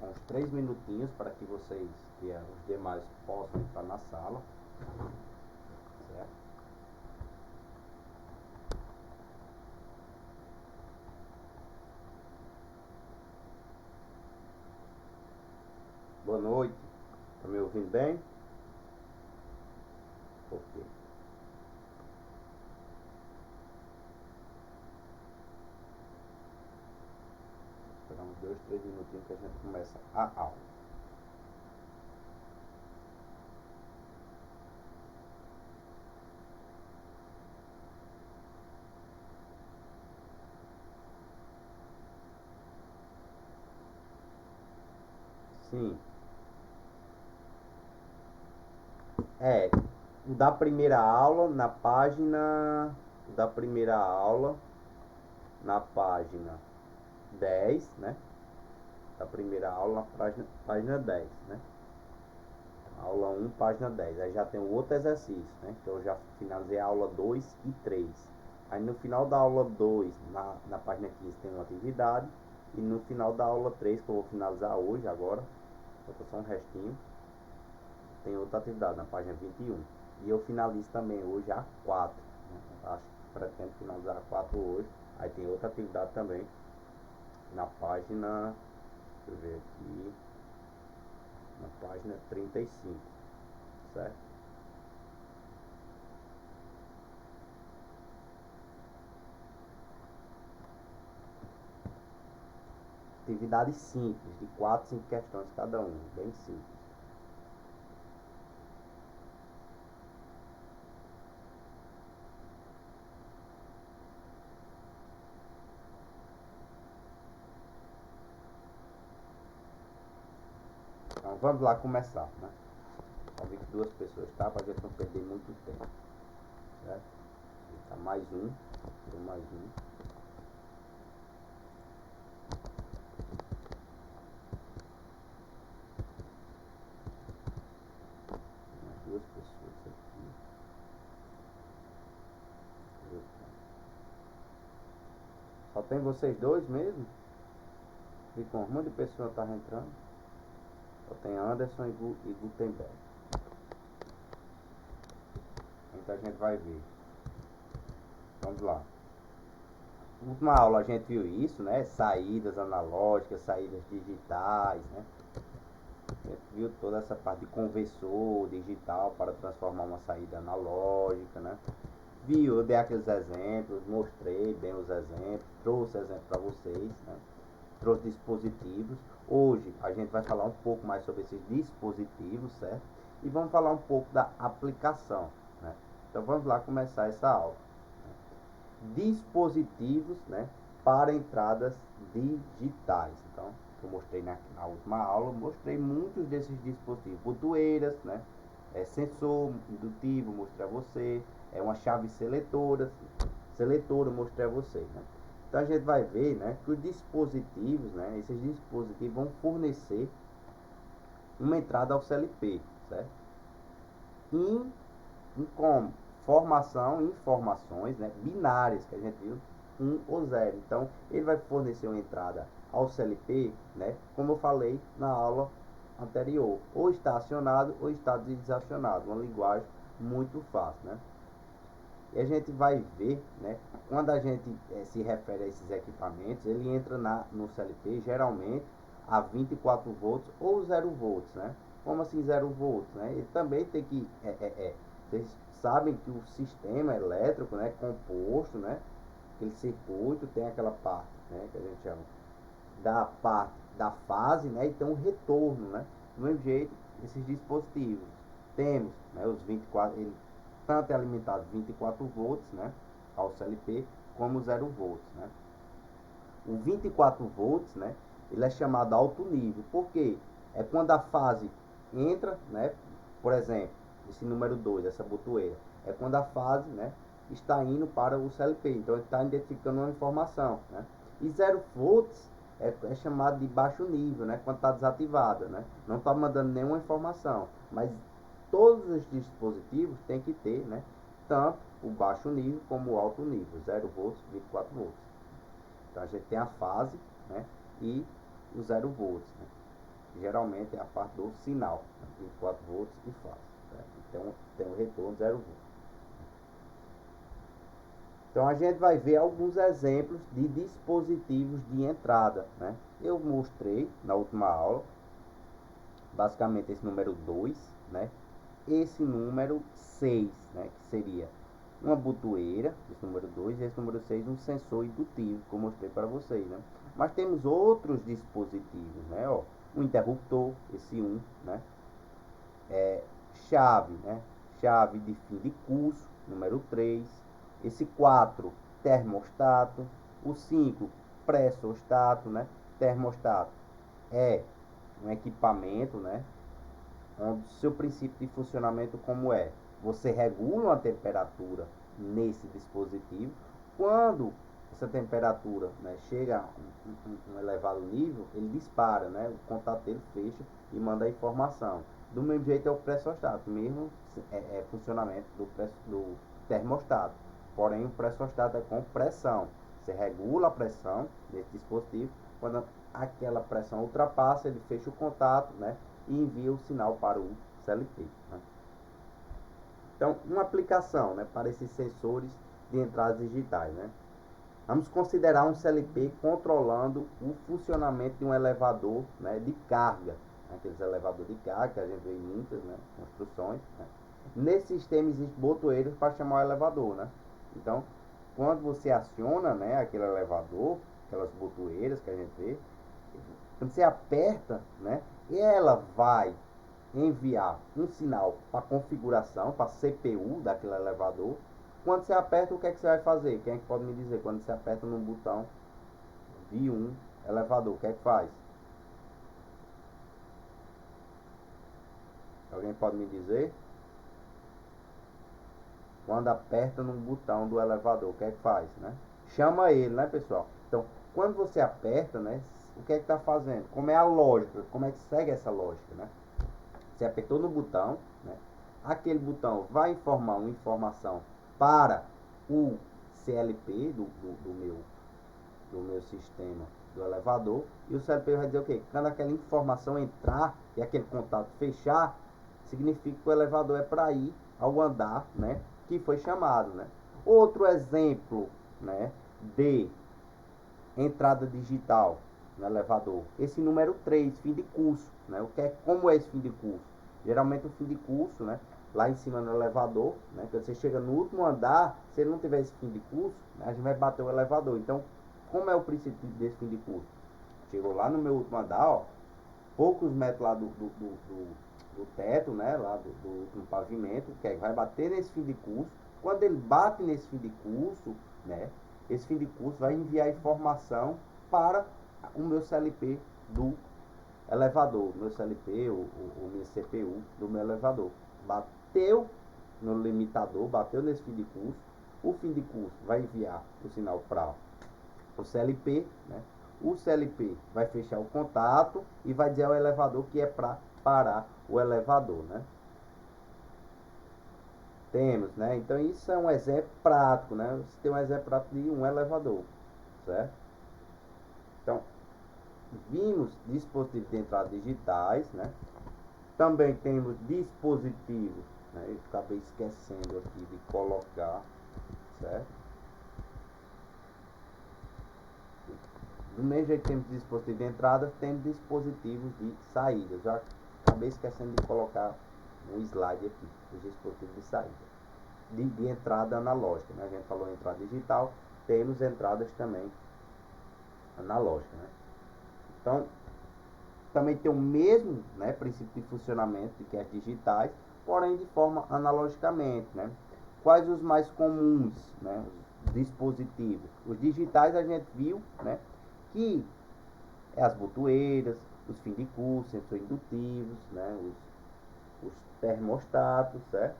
uns 3 minutinhos para que vocês e os demais possam entrar na sala, certo? Boa noite, tá me ouvindo bem? Ok. Esperar uns 2, 3 minutinhos que a gente começa a aula. Sim. O da primeira aula na página. O da primeira aula na página 10, né? Da primeira aula na página 10, né? Aula 1, página 10. Aí já tem o outro exercício, né? Que eu já finalizei a aula 2 e 3. Aí no final da aula 2, na página 15, tem uma atividade. E no final da aula 3, que eu vou finalizar hoje, agora, só um restinho, tem outra atividade na página 21. E eu finalizo também hoje a 4. Né? Acho que pretendo finalizar a 4 hoje. Aí tem outra atividade também na página, deixa eu ver aqui, na página 35, certo? Atividade simples, de 4, 5 questões cada um, bem simples. Então vamos lá começar, né? Só vi que 2 pessoas, tá? Para a gente não perder muito tempo, certo? Tá mais um, mais um. Mais 2 pessoas aqui. Só tem vocês dois mesmo? E com um monte de pessoa tá entrando. Só tem Anderson e Gutenberg. Então a gente vai ver. Vamos lá. Na última aula a gente viu isso, né? Saídas analógicas, saídas digitais, né? A gente viu toda essa parte de conversor digital para transformar uma saída analógica, né? Viu, eu dei aqueles exemplos, mostrei bem os exemplos, trouxe exemplos para vocês, né? Trouxe dispositivos. Hoje a gente vai falar um pouco mais sobre esses dispositivos, certo? E vamos falar um pouco da aplicação, né? Então vamos lá começar essa aula. Dispositivos, né, para entradas digitais. Então, eu mostrei na última aula, mostrei muitos desses dispositivos, botoeiras, né, sensor indutivo, mostrei a você, uma chave seletora, mostrei a você, né. Então a gente vai ver, né, que os dispositivos, né, esses dispositivos vão fornecer uma entrada ao CLP, certo? Em como formação, informações, né, binárias, que a gente viu, 1 ou 0. Então, ele vai fornecer uma entrada ao CLP, né, como eu falei na aula anterior, ou está acionado ou está desacionado, uma linguagem muito fácil, né? E a gente vai ver, né, quando a gente se refere a esses equipamentos, ele entra no CLP geralmente a 24 volts ou 0 volts, né? Como assim 0 volts, né? Ele também tem que vocês sabem que o sistema elétrico, né, composto, né, aquele circuito tem aquela parte, né, que a gente chama da parte da fase, né, e tem um retorno, né. Do mesmo jeito, esses dispositivos temos, né, os 24, ele tanto é alimentado 24 volts, né, ao CLP, como 0 volts, né. O 24 volts, né, ele é chamado alto nível, porque é quando a fase entra, né, por exemplo, esse número 2, essa botoeira, é quando a fase, né, está indo para o CLP, então ele está identificando uma informação, né. E 0 volts é chamado de baixo nível, né, quando está desativada, né, não está mandando nenhuma informação, mas todos os dispositivos têm que ter, né, tanto o baixo nível como o alto nível, 0 volts, 24 volts. Então a gente tem a fase, né, e o 0 volts, né. geralmente é a parte do sinal, 24 volts e fase. Então tem o retorno 0 volts. Então a gente vai ver alguns exemplos de dispositivos de entrada, né? Eu mostrei na última aula, basicamente esse número 2, né? Esse número 6, né? Que seria uma botoeira, esse número 2, e esse número 6, um sensor indutivo, que eu mostrei para vocês, né? Mas temos outros dispositivos, né? Ó, um interruptor, esse 1, né? Chave, né? Chave de fim de curso, número 3. Esse 4, termostato. O 5, pressostato, né? Termostato é um equipamento, né? Onde o seu princípio de funcionamento como é? Você regula a temperatura nesse dispositivo. Quando essa temperatura, né, chega a um elevado nível, ele dispara, né? O contato dele fecha e manda a informação. Do mesmo jeito é o pressostato, mesmo funcionamento do termostato. Porém, o pressostato é com pressão. Você regula a pressão desse dispositivo. Quando aquela pressão ultrapassa, ele fecha o contato, né? E envia o sinal para o CLP, né? Então, uma aplicação, né, para esses sensores de entradas digitais, né? Vamos considerar um CLP controlando o funcionamento de um elevador, né, de carga, né, aqueles elevadores de carga que a gente vê em muitas, né, construções, né? Nesse sistema existem botoeiras para chamar o elevador, né? Então, quando você aciona, né, aquele elevador, aquelas botoeiras que a gente vê, quando você aperta, né, ela vai enviar um sinal para a configuração, para a CPU daquele elevador. Quando você aperta, o que é que você vai fazer? Quem é que pode me dizer? Quando você aperta no botão de um elevador, o que é que faz? Alguém pode me dizer? Quando aperta no botão do elevador, o que é que faz, né? Chama ele, né, pessoal? Então, quando você aperta, né, o que é que está fazendo? Como é a lógica? Como é que segue essa lógica, né? Você apertou no botão, né? Aquele botão vai informar uma informação para o CLP do meu sistema do elevador, e o CLP vai dizer o quê? Quando aquela informação entrar e aquele contato fechar, significa que o elevador é para ir ao andar, né, que foi chamado, né? Outro exemplo, né, de entrada digital no elevador, esse número 3, fim de curso, né? Como é esse fim de curso? Geralmente o fim de curso, né, lá em cima no elevador, né, quando você chega no último andar, se ele não tiver esse fim de curso, né, a gente vai bater o elevador. Então, como é o princípio desse fim de curso? Chegou lá no meu último andar, ó, poucos metros lá do teto, né, lá do último pavimento, que vai bater nesse fim de curso. Quando ele bate nesse fim de curso, né, esse fim de curso vai enviar informação para o meu CLP do elevador, meu CLP, o meu CPU do meu elevador. Bateu no limitador, bateu nesse fim de curso, o fim de curso vai enviar o sinal para o CLP, né? O CLP vai fechar o contato e vai dizer ao elevador que é para parar o elevador, né? Temos, né? Então isso é um exemplo prático, né? Você tem um exemplo prático de um elevador, certo? Então, vimos dispositivos de entrada digitais, né? Também temos dispositivos, né? Eu acabei esquecendo aqui de colocar, certo? Do mesmo jeito que temos dispositivos de entrada, temos dispositivos de saída. Já acabei esquecendo de colocar um slide aqui, os dispositivos de saída. De entrada analógica, né? A gente falou em entrada digital, temos entradas também analógicas, né? Então, também tem o mesmo, né, princípio de funcionamento de que as digitais, porém de forma analogicamente, né? Quais os mais comuns, né, os dispositivos? Os digitais a gente viu, né, que é as botoeiras, os fins de curso, sensores indutivos, né, os termostatos, certo?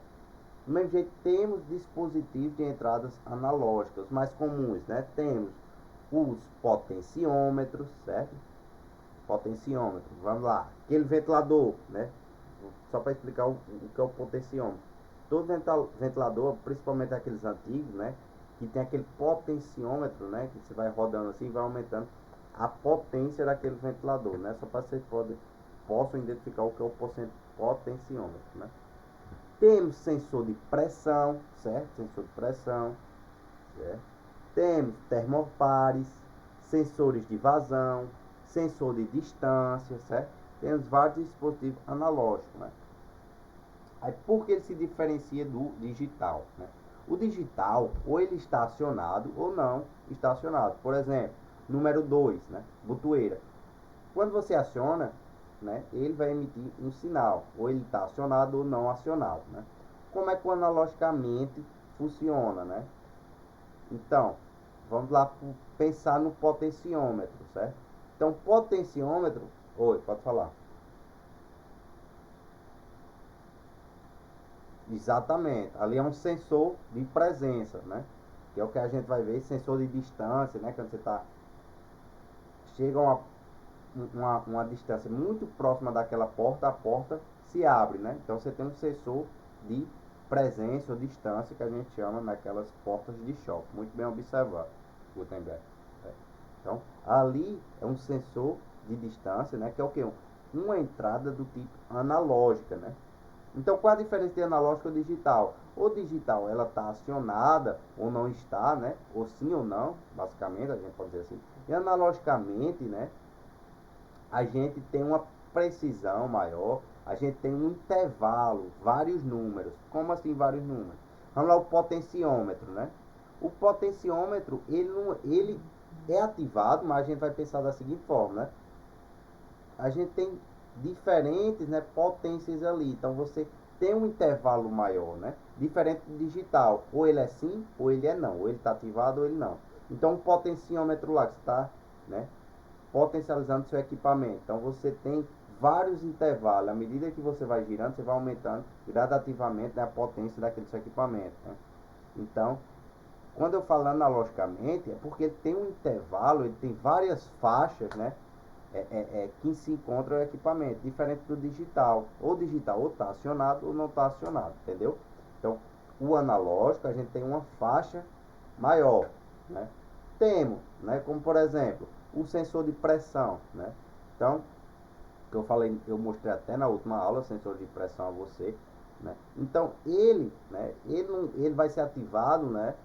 Do mesmo jeito, temos dispositivos de entradas analógicas, os mais comuns, né? Temos os potenciômetros, certo? Potenciômetro, vamos lá. Aquele ventilador, né? Só para explicar o que é o potenciômetro. Todo ventilador, principalmente aqueles antigos, né? Que tem aquele potenciômetro, né? Que você vai rodando assim e vai aumentando a potência daquele ventilador, né? Só para vocês poderem possam identificar o que é o potenciômetro, né? Temos sensor de pressão, certo? Sensor de pressão, certo? Temos termopares, sensores de vazão, sensor de distância, certo? Temos vários dispositivos analógicos, né? Aí, por que ele se diferencia do digital, né? O digital, ou ele está acionado ou não está acionado. Por exemplo, número 2, né? Botoeira. Quando você aciona, né, ele vai emitir um sinal, ou ele está acionado ou não acionado, né? Como é que o analogicamente funciona, né? Então, vamos lá pensar no potenciômetro, certo? Então, potenciômetro... Oi, pode falar. Exatamente. Ali é um sensor de presença, né? Que é o que a gente vai ver, sensor de distância, né? Quando você tá... Chega uma distância muito próxima daquela porta, a porta se abre, né? Então, você tem um sensor de presença ou distância que a gente chama naquelas portas de choque. Muito bem observado, Gutenberg. Então, ali é um sensor de distância, né? Que é o que? Uma entrada do tipo analógica, né? Então, qual a diferença de analógico ou digital? O digital, ela está acionada ou não está, né? Ou sim ou não, basicamente, a gente pode dizer assim. E analogicamente, né? A gente tem uma precisão maior, a gente tem um intervalo, vários números. Como assim vários números? Vamos lá, o potenciômetro, né? O potenciômetro, ele é ativado, mas a gente vai pensar da seguinte forma, né? A gente tem diferentes, né, potências ali. Então você tem um intervalo maior, né? Diferente do digital. Ou ele é sim, ou ele é não. Ou ele está ativado, ou ele não. Então o potenciômetro lá que está, né, potencializando seu equipamento. Então você tem vários intervalos. À medida que você vai girando, você vai aumentando gradativamente, né, a potência daquele seu equipamento, né? Então, quando eu falo analogicamente, é porque ele tem um intervalo, ele tem várias faixas, né? Que se encontra o equipamento, diferente do digital. O digital ou está acionado ou não está acionado, entendeu? Então, o analógico, a gente tem uma faixa maior, né? Temos, né, como por exemplo, o sensor de pressão, né? Então, que eu falei, eu mostrei até na última aula, sensor de pressão a você, né? Então, ele vai ser ativado, né,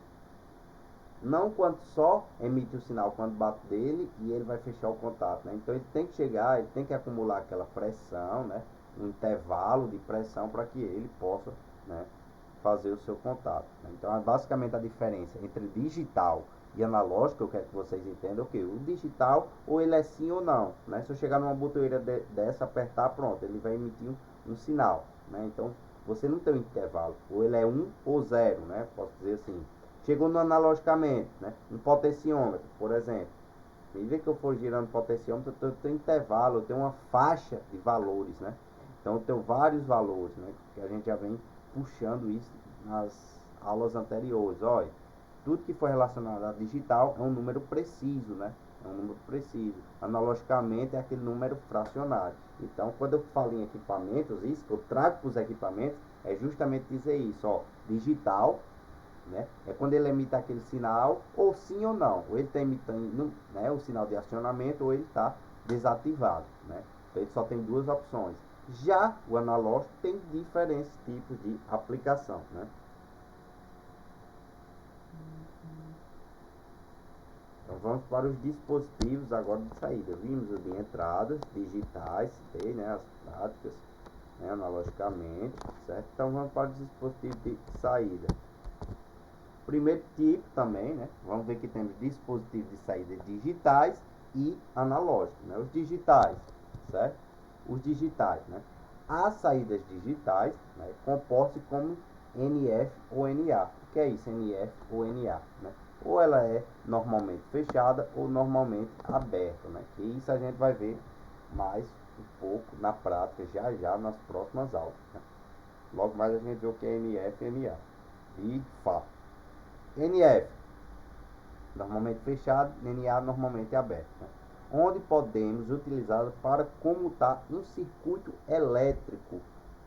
não quando só emite o sinal quando bate dele e ele vai fechar o contato, né? Então ele tem que chegar, ele tem que acumular aquela pressão, né? Um intervalo de pressão para que ele possa, né, fazer o seu contato, né? Então é basicamente a diferença entre digital e analógico. Eu quero que vocês entendam o que o digital, ou ele é sim ou não, né? Se eu chegar numa botoeira dessa, apertar, pronto, ele vai emitir um sinal, né? Então você não tem um intervalo, ou ele é 1 ou 0, né? Posso dizer assim. Chegou no analogicamente, né? Um potenciômetro, por exemplo. À medida que eu for girando o potenciômetro, eu tenho intervalo, eu tenho uma faixa de valores, né? Então eu tenho vários valores, né? Que a gente já vem puxando isso nas aulas anteriores. Olha, tudo que for relacionado a digital é um número preciso, né? É um número preciso. Analogicamente é aquele número fracionário. Então, quando eu falo em equipamentos, isso que eu trago para os equipamentos é justamente dizer isso, ó, digital, né? É quando ele emite aquele sinal, ou sim ou não. Ou ele está emitindo, né, o sinal de acionamento, ou ele está desativado, né? Então ele só tem duas opções. Já o analógico tem diferentes tipos de aplicação, né? Então vamos para os dispositivos agora de saída. Vimos os de entradas digitais, né, as práticas, né, analogicamente, certo? Então vamos para os dispositivos de saída. Primeiro tipo também, né? Vamos ver que temos dispositivos de saída digitais e analógicos, né? Os digitais, certo? Os digitais, né? As saídas digitais, né, comportam-se como NF ou NA. O que é isso, NF ou NA, né? Ou ela é normalmente fechada ou normalmente aberta, né? E isso a gente vai ver mais um pouco na prática já nas próximas aulas, né? Logo mais a gente vê o que é NF e NA. E fato. NF, normalmente fechado, NA normalmente aberto, né? Onde podemos utilizá-lo para comutar um circuito elétrico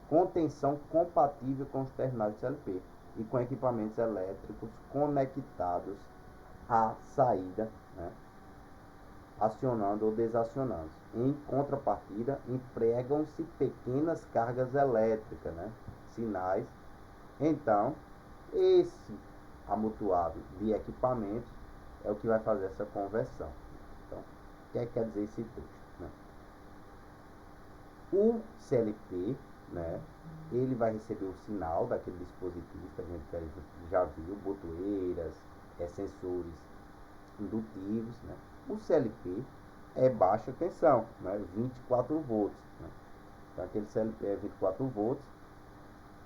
com tensão compatível com os terminais de CLP e com equipamentos elétricos conectados à saída, né, acionando ou desacionando. Em contrapartida, empregam-se pequenas cargas elétricas, né? Sinais. Então, esse amontoado de equipamentos é o que vai fazer essa conversão. Então, o que quer dizer esse texto? Né? O CLP, né, ele vai receber o sinal daquele dispositivo que a gente já viu, botoeiras, sensores indutivos. Né? O CLP é baixa tensão, né, 24 volts. Né? Então, aquele CLP é 24 volts,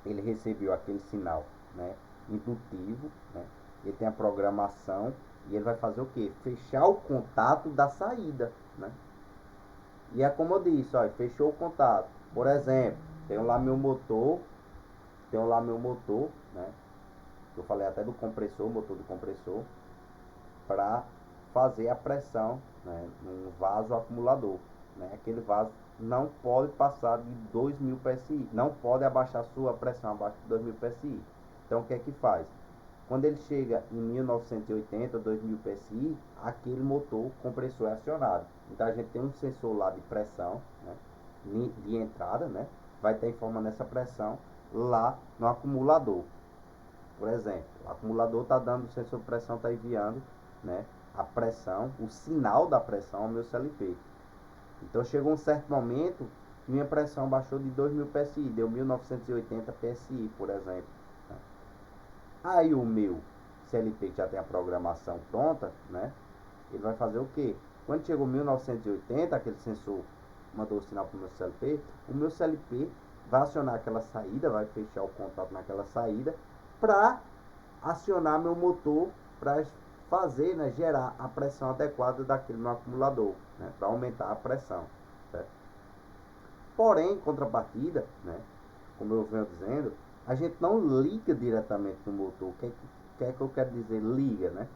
ele recebeu aquele sinal, né, indutivo, né? Ele tem a programação e ele vai fazer o que? Fechar o contato da saída, né? E é como eu disse, ó, fechou o contato. Por exemplo, tenho lá meu motor, né? Eu falei até do compressor, motor do compressor, para fazer a pressão, né, num vaso acumulador. Né? Aquele vaso não pode passar de 2.000 PSI, não pode abaixar sua pressão abaixo de 2.000 PSI. Então o que é que faz? Quando ele chega em 1980, 2.000 PSI, aquele motor compressor é acionado. Então a gente tem um sensor lá de pressão, né, de entrada, né, vai estar informando essa pressão lá no acumulador. Por exemplo, o acumulador está dando, o sensor de pressão está enviando, né, a pressão, o sinal da pressão ao meu CLP. Então chegou um certo momento que minha pressão baixou de 2.000 PSI, deu 1980 PSI, por exemplo. Aí o meu CLP que já tem a programação pronta, né, ele vai fazer o quê? Quando chegou 1980, aquele sensor mandou o sinal para o meu CLP, o meu CLP vai acionar aquela saída, vai fechar o contato naquela saída, para acionar meu motor, para fazer, né, gerar a pressão adequada daquele meu acumulador, né, para aumentar a pressão. Certo? Porém, em contrapartida, né, como eu venho dizendo, a gente não liga diretamente no motor. O que é que eu quero dizer liga, né?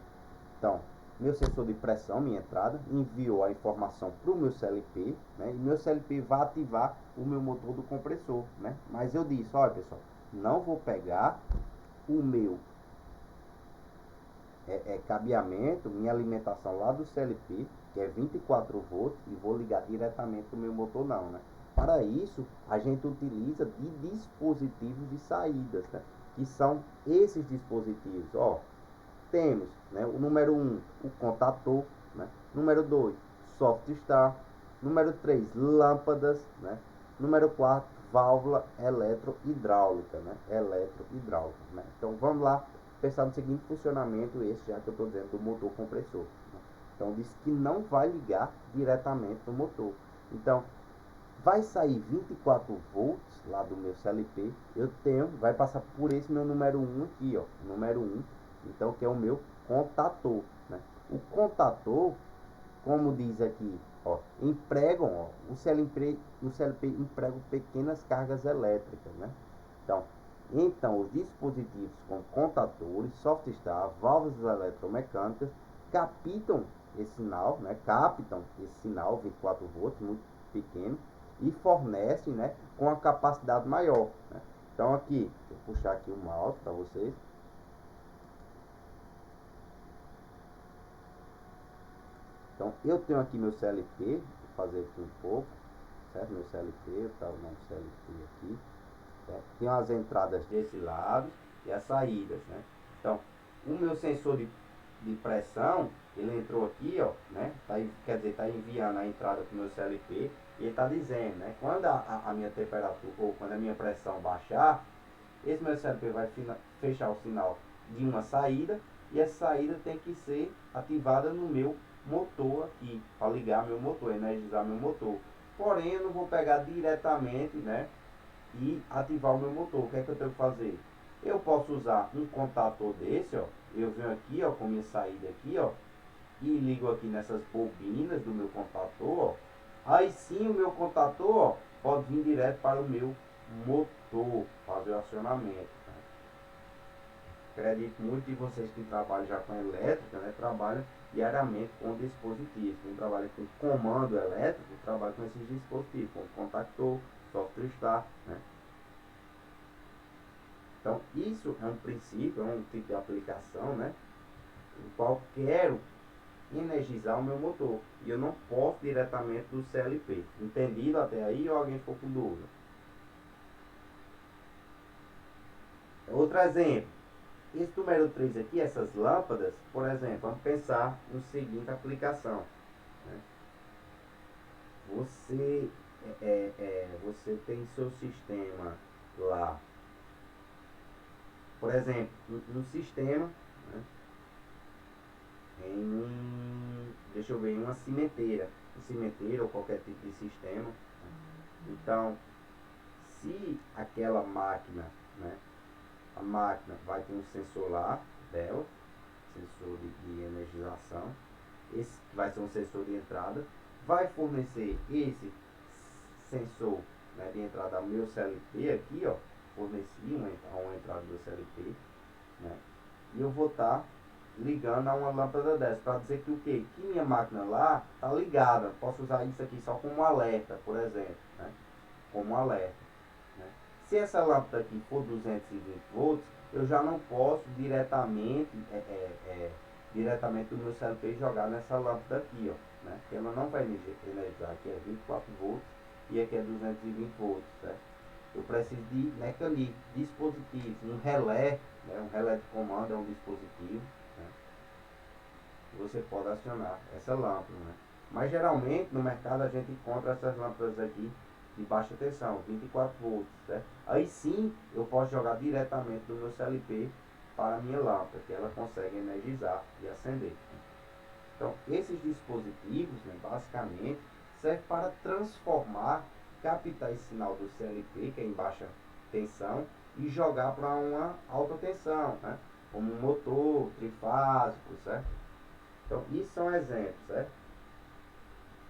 Então, meu sensor de pressão, minha entrada, enviou a informação para o meu CLP, né? E meu CLP vai ativar o meu motor do compressor, né? Mas eu disse, olha pessoal, não vou pegar o meu cabeamento, minha alimentação lá do CLP, que é 24 volts, e vou ligar diretamente para o meu motor não, né? Para isso, a gente utiliza de dispositivos de saídas, né? Que são esses dispositivos, ó. Temos, né, o número 1, o contator, né? Número 2, soft start. Número 3, lâmpadas, né? Número 4, válvula eletrohidráulica, né? Eletrohidráulica, né? Então vamos lá pensar no seguinte funcionamento, esse já que eu estou dizendo do motor compressor. Né? Então diz que não vai ligar diretamente no motor. Então vai sair 24 volts lá do meu CLP, eu tenho, vai passar por esse meu número 1 aqui, ó, número 1, então que é o meu contator, né? O contator, como diz aqui, ó, empregam, ó, o CLP emprega pequenas cargas elétricas, né? Então os dispositivos com contatores, soft start, válvulas eletromecânicas captam esse sinal, né? Captam esse sinal 24 volts muito pequeno e fornecem, né, com a capacidade maior, né? Então aqui, vou puxar aqui o mouse para vocês. Então eu tenho aqui meu CLP, vou fazer aqui um pouco, certo? Meu CLP, eu estava no CLP aqui, certo? Tem as entradas desse lado e as saídas, né? Então o meu sensor de pressão, ele entrou aqui, ó, né? Quer dizer, está enviando a entrada para o meu CLP e ele está dizendo, né? Quando a minha temperatura ou quando a minha pressão baixar, esse meu CLP vai fechar o sinal de uma saída e essa saída tem que ser ativada no meu motor aqui, para ligar meu motor, energizar meu motor. Porém, eu não vou pegar diretamente, né, e ativar o meu motor. O que é que eu tenho que fazer? Eu posso usar um contator desse, ó. Eu venho aqui, ó, com minha saída aqui, ó, e ligo aqui nessas bobinas do meu contator, ó. Aí sim o meu contator, ó, pode vir direto para o meu motor, fazer o acionamento. Né? Acredito muito de vocês que trabalham já com elétrica, né, trabalham diariamente com dispositivos. Quem trabalha com comando elétrico, trabalha com esses dispositivos, como contactor, software start, né? Então, isso é um princípio, é um tipo de aplicação, né? Em qualquer energizar o meu motor. E eu não posso diretamente do CLP. Entendido até aí ou alguém ficou com dúvida? Outro exemplo. Esse número 3 aqui, essas lâmpadas, por exemplo, vamos pensar no seguinte aplicação. Né? Você tem seu sistema lá, por exemplo, um sistema, né, deixa eu ver, em uma cimenteira ou qualquer tipo de sistema. Então, se aquela máquina, né, a máquina vai ter um sensor lá dela, sensor de energização, esse vai ser um sensor de entrada, vai fornecer esse sensor, né, de entrada ao meu CLP aqui, ó, forneci uma entrada do CLP, né, e eu vou estar ligando a uma lâmpada dessa, para dizer que o quê? Que minha máquina lá está ligada, posso usar isso aqui só como alerta, por exemplo, né, como alerta. Né. Se essa lâmpada aqui for 220 volts, eu já não posso diretamente do meu CLP jogar nessa lâmpada aqui, ó, né? Porque ela não vai energizar, aqui é 24 volts e aqui é 220 volts, certo? Eu preciso de mecanismos, dispositivos, um relé, né? Um relé de comando é um dispositivo, né, que você pode acionar essa lâmpada, né? Mas geralmente no mercado a gente encontra essas lâmpadas aqui de baixa tensão, 24 volts, certo? Aí sim eu posso jogar diretamente do meu CLP para a minha lâmpada, que ela consegue energizar e acender. Então, esses dispositivos, né, basicamente, servem para transformar, captar esse sinal do CLP, que é em baixa tensão, e jogar para uma alta tensão, né, como um motor trifásico, certo? Então, isso são exemplos, certo?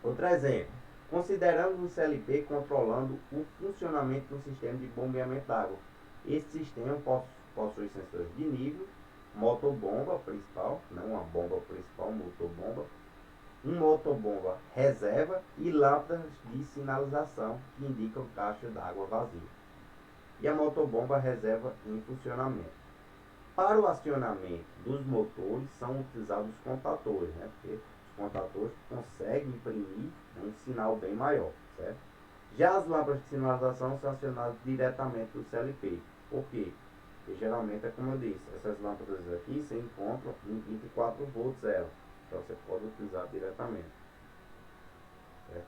Outro exemplo. Consideramos um CLP controlando o funcionamento do sistema de bombeamento d'água. Esse sistema possui sensores de nível, motobomba principal, não uma bomba principal, motobomba, um motobomba reserva e lâmpadas de sinalização que indicam caixa d'água vazia. E a motobomba reserva em funcionamento. Para o acionamento dos motores são utilizados os contatores, né? Porque os contatores conseguem imprimir um sinal bem maior, certo? Já as lâmpadas de sinalização são acionadas diretamente do CLP. Por quê? Porque geralmente é como eu disse, essas lâmpadas aqui se encontram em 24 volts ela. Então você pode utilizar diretamente. Certo?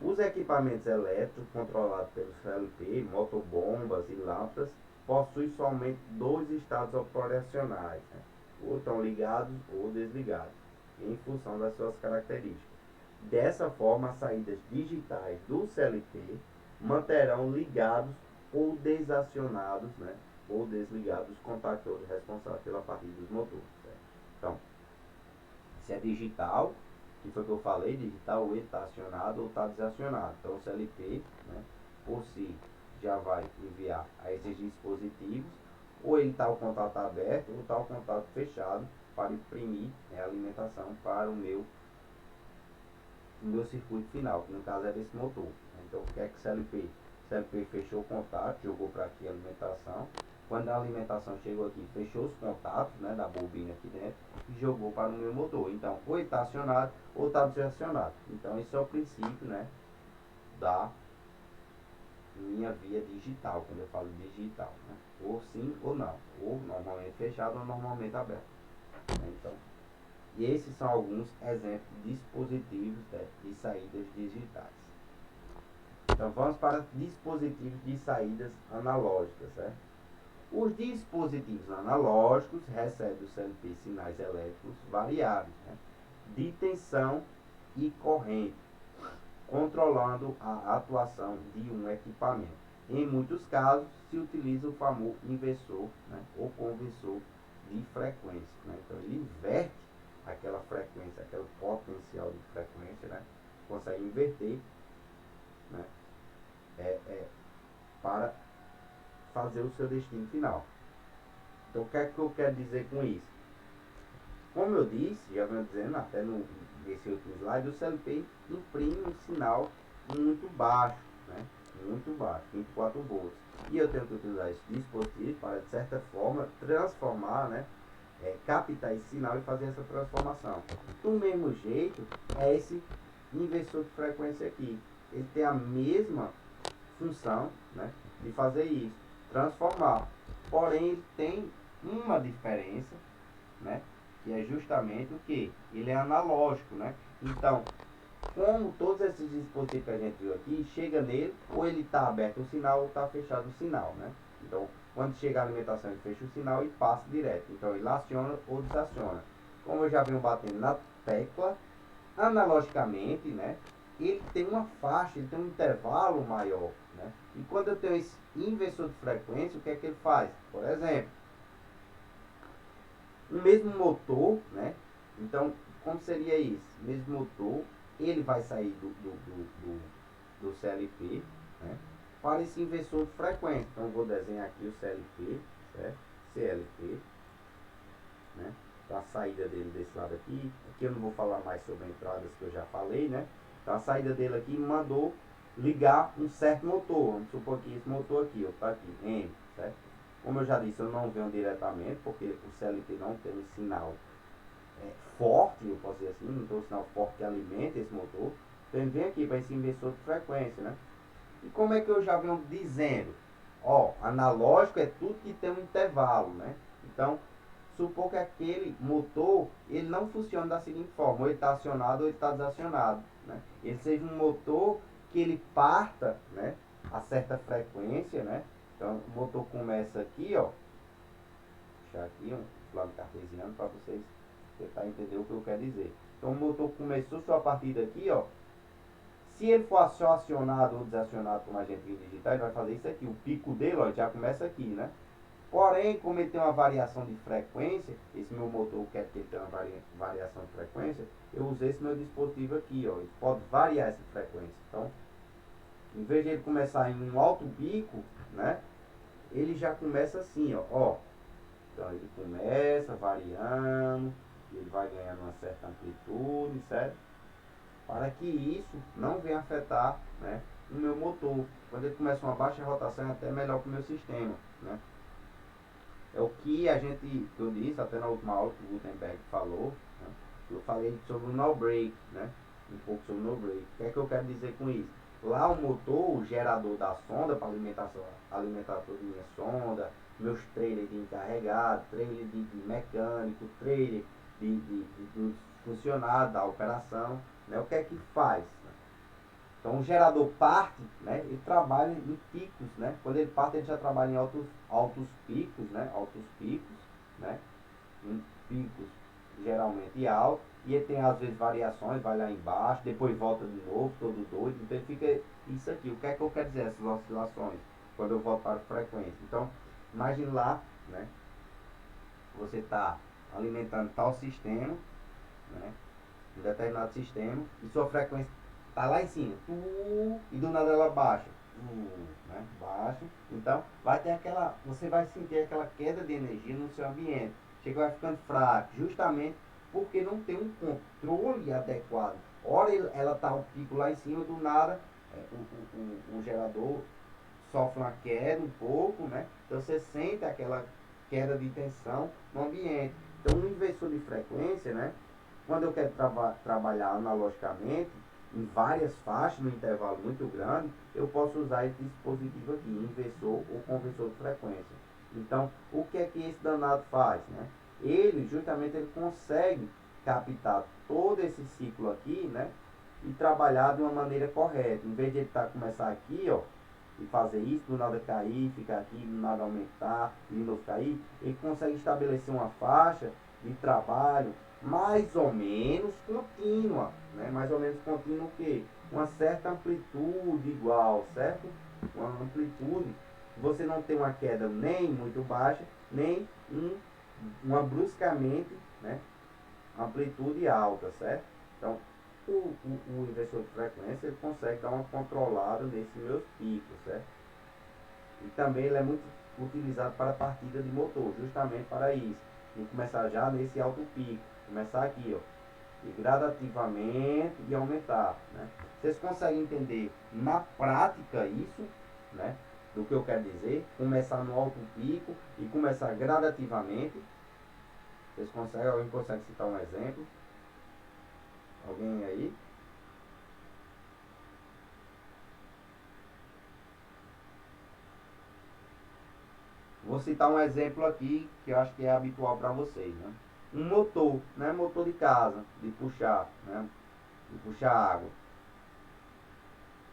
Os equipamentos elétricos controlados pelo CLP, motobombas e lâmpadas, possuem somente dois estados operacionais, né? Ou estão ligados ou desligados, em função das suas características. Dessa forma, as saídas digitais do CLP manterão ligados ou desacionados, né, ou desligados os contactores responsáveis pela partida dos motores. Certo? Então, se é digital, que foi o que eu falei, digital, ou ele está acionado ou está desacionado. Então o CLP, né, por si, já vai enviar a esses dispositivos, ou ele está o contato aberto ou está o contato fechado para imprimir, né, a alimentação para o meu circuito final, que no caso é desse motor. Então o que é que o CLP? O CLP fechou o contato, jogou para aqui a alimentação. Quando a alimentação chegou aqui, fechou os contatos, né, da bobina aqui dentro e jogou para o meu motor. Então, ou ele está acionado ou está desacionado. Então, esse é o princípio, né, da minha via digital, quando eu falo digital, né? Ou sim ou não, ou normalmente fechado ou normalmente aberto. Então, e esses são alguns exemplos de dispositivos, né, de saídas digitais. Então, vamos para dispositivos de saídas analógicas, certo? Os dispositivos analógicos recebem do CLP sinais elétricos variáveis, né, de tensão e corrente, controlando a atuação de um equipamento. Em muitos casos, se utiliza o famoso inversor, né, ou conversor de frequência. Né? Então, ele inverte aquela frequência, aquele potencial de frequência, né, consegue inverter, né, para fazer o seu destino final. Então, o que é que eu quero dizer com isso? Como eu disse, já venho dizendo até nesse outro slide, o CLP imprime um sinal muito baixo, né? Muito baixo, 24 volts. E eu tenho que utilizar esse dispositivo para, de certa forma, transformar, né, captar esse sinal e fazer essa transformação. Do mesmo jeito, é esse inversor de frequência aqui. Ele tem a mesma função, né, de fazer isso, transformar. Porém, ele tem uma diferença, né, que é justamente o que? Ele é analógico, né? Então, como todos esses dispositivos que a gente viu aqui, chega nele, ou ele está aberto o sinal ou está fechado o sinal, né? Então, quando chega a alimentação, ele fecha o sinal e passa direto. Então, ele aciona ou desaciona. Como eu já venho batendo na tecla, analogicamente, né? Ele tem uma faixa, ele tem um intervalo maior, né? E quando eu tenho esse inversor de frequência, o que é que ele faz? Por exemplo, o mesmo motor, né? Então, como seria isso? O mesmo motor, ele vai sair do CLP, né? Para esse inversor de frequência. Então, eu vou desenhar aqui o CLP, certo? CLP, né? Então, a saída dele desse lado aqui. Aqui eu não vou falar mais sobre entradas que eu já falei, né? Então, a saída dele aqui mandou ligar um certo motor. Vamos supor que esse motor aqui, ó, tá aqui, M, certo? Como eu já disse, eu não venho diretamente, porque o CLT não tem um sinal forte, eu posso dizer assim, não tem um sinal forte que alimenta esse motor. Então ele vem aqui para esse inversor de frequência, né? E como é que eu já venho dizendo? Ó, analógico é tudo que tem um intervalo, né? Então, supor que aquele motor, ele não funciona da seguinte forma, ou ele está acionado ou ele está desacionado, né? Ele seja um motor que ele parta, né, a certa frequência, né? Então, o motor começa aqui, ó, deixar aqui um plano cartesiano para vocês tentar entender o que eu quero dizer. Então, o motor começou só a partir daqui, ó. Se ele for só acionado ou desacionado, como a gente viu digitar, ele vai fazer isso aqui. O pico dele, ó, já começa aqui, né? Porém, como ele tem uma variação de frequência, esse meu motor quer que ele tenha uma variação de frequência, eu usei esse meu dispositivo aqui, ó. Ele pode variar essa frequência. Então, em vez de ele começar em um alto pico, né? Ele já começa assim, ó. Então, ele começa variando, ele vai ganhando uma certa amplitude, certo? Para que isso não venha afetar, né, o meu motor. Quando ele começa uma baixa rotação, é até melhor para o meu sistema, né? É o que a gente, eu disse até na última aula que o Gutenberg falou, né? Eu falei sobre o no break, né? Um pouco sobre o no break. O que é que eu quero dizer com isso? Lá o motor, o gerador da sonda para alimentação, alimentar toda a minha sonda, meus trailers de encarregado, trailer de mecânico, trailer de funcionário da operação, né? O que é que faz? Então o gerador parte, né, ele trabalha em picos, né? Quando ele parte ele já trabalha em altos picos, né? Altos picos, né? Em picos geralmente altos, e ele tem às vezes variações, vai lá embaixo, depois volta de novo, todo doido, então ele fica isso aqui. O que é que eu quero dizer, essas oscilações, quando eu volto para a frequência? Então, imagine lá, né? Você está alimentando tal sistema, né? Um determinado sistema, e sua frequência está lá em cima, e do nada ela baixa, né? Baixa, então vai ter você vai sentir aquela queda de energia no seu ambiente, chega vai ficando fraco, justamente porque não tem um controle adequado. Ora ela está o pico lá em cima, do nada o gerador sofre uma queda um pouco, né? Então você sente aquela queda de tensão no ambiente. Então um inversor de frequência, né? Quando eu quero trabalhar analogicamente, em várias faixas, no intervalo muito grande, eu posso usar esse dispositivo aqui, inversor ou conversor de frequência. Então, o que é que esse danado faz? Né? Ele, justamente, ele consegue captar todo esse ciclo aqui, né? E trabalhar de uma maneira correta. Em vez de ele começar aqui, ó, e fazer isso, do nada cair, ficar aqui, do nada aumentar, e de novo cair, ele consegue estabelecer uma faixa de trabalho mais ou menos contínua, né? Mais ou menos contínua o quê? Uma certa amplitude igual, certo? Uma amplitude, você não tem uma queda nem muito baixa, nem uma bruscamente, né? Amplitude alta, certo? Então, o inversor de frequência ele consegue dar uma controlada nesses meus picos, certo? E também ele é muito utilizado para partida de motor, justamente para isso. E começar já nesse alto pico, começar aqui, ó, e gradativamente e aumentar, né? Vocês conseguem entender na prática isso, né? Do que eu quero dizer, começar no alto pico e começar gradativamente. Vocês conseguem? Alguém consegue citar um exemplo? Alguém aí? Vou citar um exemplo aqui que eu acho que é habitual para vocês, né? Um motor, né? Motor de casa, de puxar, né? De puxar água.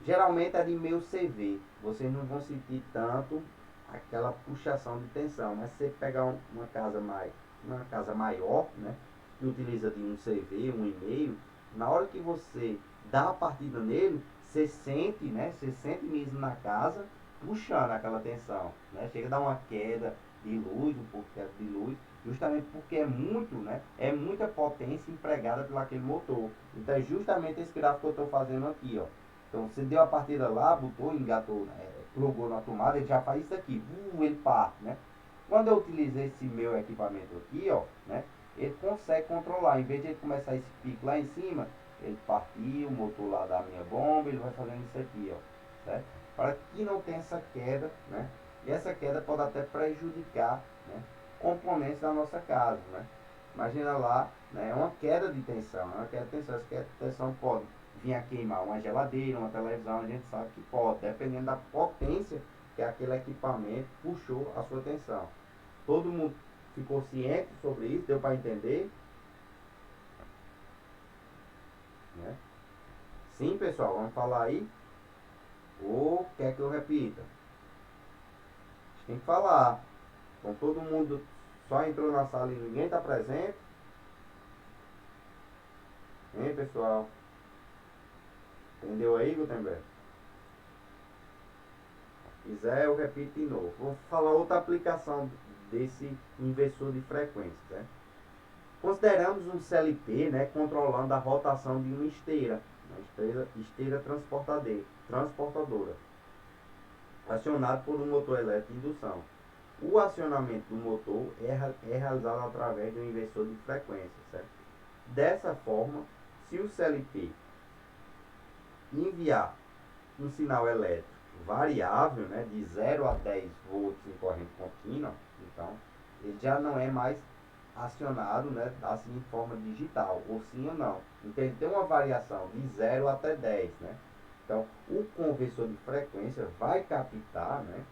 Geralmente é de meio CV. Vocês não vão sentir tanto aquela puxação de tensão. Mas se você pegar uma casa maior, né? Que utiliza de um CV, um e-mail, na hora que você dá a partida nele, você sente, né? Você sente mesmo na casa puxando aquela tensão, né? Chega a dar uma queda de luz, um pouco de luz, justamente porque é muito, né? É muita potência empregada por aquele motor. Então é justamente esse gráfico que eu estou fazendo aqui, ó. Então você deu a partida lá, botou, engatou, plugou na tomada, ele já faz isso aqui, ele parte, né? Quando eu utilizei esse meu equipamento aqui, ó, né? Ele consegue controlar, em vez de ele começar esse pico lá em cima, ele partiu o motor lá da minha bomba, ele vai fazendo isso aqui, ó, certo? Para que não tenha essa queda, né? E essa queda pode até prejudicar, né, componentes da nossa casa, né? Imagina lá, né, uma queda de tensão, uma queda de tensão, essa queda de tensão pode vir a queimar uma geladeira, uma televisão, a gente sabe que pode, dependendo da potência que aquele equipamento puxou a sua tensão. Todo mundo ficou ciente sobre isso, deu para entender? Né? Sim, pessoal, vamos falar aí? Ou quer que eu repita? Tem que falar. Então todo mundo só entrou na sala e ninguém está presente. Hein, pessoal? Entendeu aí, Gutenberg? Se quiser, eu repito de novo. Vou falar outra aplicação desse inversor de frequência. Né? Consideramos um CLP, né, controlando a rotação de uma esteira, esteira transportadora, acionado por um motor elétrico de indução. O acionamento do motor é realizado através de um inversor de frequência. Certo? Dessa forma, se o CLP enviar um sinal elétrico variável, né, de 0 a 10 volts em corrente contínua, então ele já não é mais acionado, né, assim em forma digital, ou sim ou não. Então ele tem uma variação de 0 até 10, né? Então o conversor de frequência vai captar, né,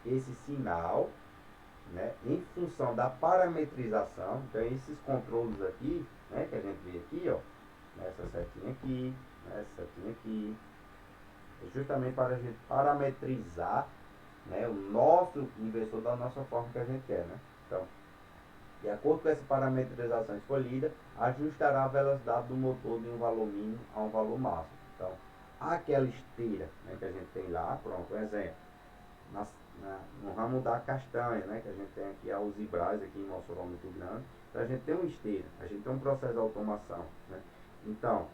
esse sinal, né, em função da parametrização. Então esses controles aqui, né, que a gente vê aqui, ó, essa setinha aqui, essa setinha aqui, é justamente para a gente parametrizar, né, o nosso inversor da nossa forma que a gente quer, né? Então, de acordo com essa parametrização escolhida, ajustará a velocidade do motor de um valor mínimo a um valor máximo. Então, aquela esteira, né, que a gente tem lá, pronto, um exemplo, no ramo da castanha, né, que a gente tem aqui a Usibras aqui em Mossoró muito grande, então a gente tem uma esteira, a gente tem um processo de automação, né? Então,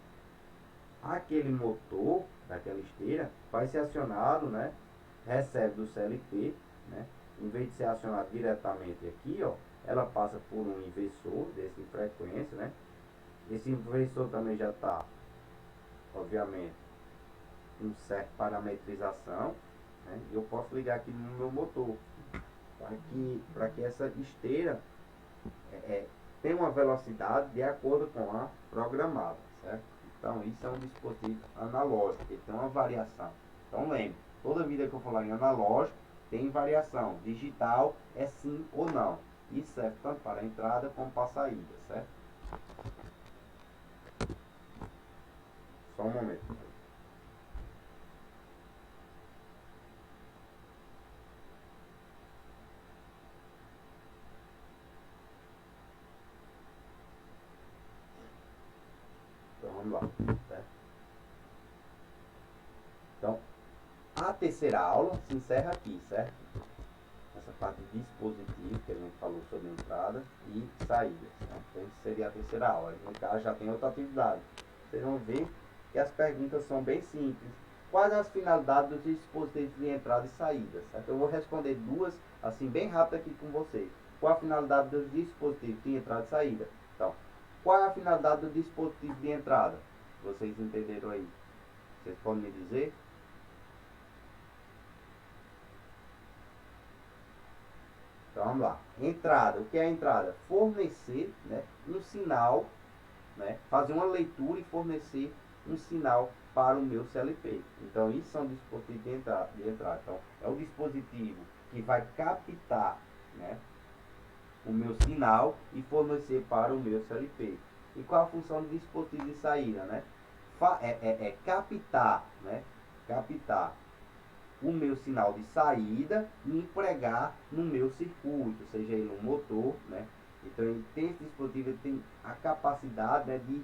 aquele motor daquela esteira vai ser acionado, né? Recebe do CLP, né? Em vez de ser acionado diretamente aqui, ó, ela passa por um inversor desse de frequência, né? Esse inversor também já está, obviamente, com certa parametrização, né? E eu posso ligar aqui no meu motor para que essa esteira tenha uma velocidade de acordo com a programada, certo? Então isso é um dispositivo analógico, ele tem uma variação. Então lembre, toda vida que eu falar em analógico tem variação. Digital é sim ou não. Isso serve tanto para a entrada como para a saída, certo? Só um momento. Então vamos lá, certo? Então, a terceira aula se encerra aqui, certo? Essa parte de dispositivo que a gente falou sobre entrada e saída, né? Então isso seria a terceira aula. No caso já tem outra atividade. Vocês vão ver que as perguntas são bem simples. Quais as finalidades dos dispositivos de entrada e saída, certo? Eu vou responder duas assim bem rápido aqui com vocês. Qual a finalidade dos dispositivos de entrada e saída? Então, qual é a finalidade do dispositivo de entrada? Vocês entenderam aí? Vocês podem me dizer? Então Vamos lá. Entrada. O que é a entrada? Fornecer, né, um sinal, né, fazer uma leitura e fornecer um sinal para o meu CLP. Então, isso são dispositivos de entrada. Então, é o dispositivo que vai captar, né, o meu sinal e fornecer para o meu CLP. E qual a função do dispositivo de saída, né? Captar, né? Captar o meu sinal de saída e empregar no meu circuito, seja ele um motor, né? Então ele tem esse dispositivo, ele tem a capacidade, né, de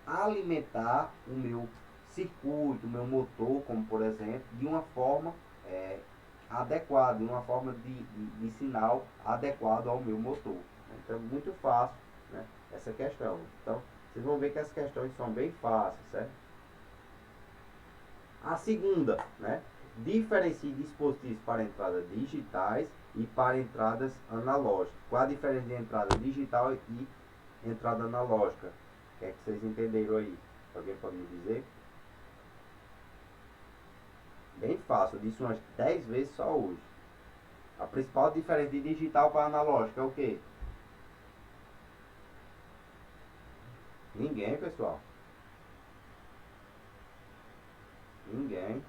alimentar o meu circuito, o meu motor, como por exemplo, de uma forma adequada, de uma forma de sinal adequado ao meu motor. Então, muito fácil, né, essa questão. Então, vocês vão ver que as questões são bem fáceis, certo? A segunda, né, diferencie dispositivos para entradas digitais e para entradas analógicas. Qual a diferença de entrada digital e entrada analógica? O que é que vocês entenderam aí? Alguém pode me dizer? Bem fácil, eu disse umas 10 vezes só hoje. A principal diferença de digital para analógico é o quê? Ninguém, pessoal. Ninguém.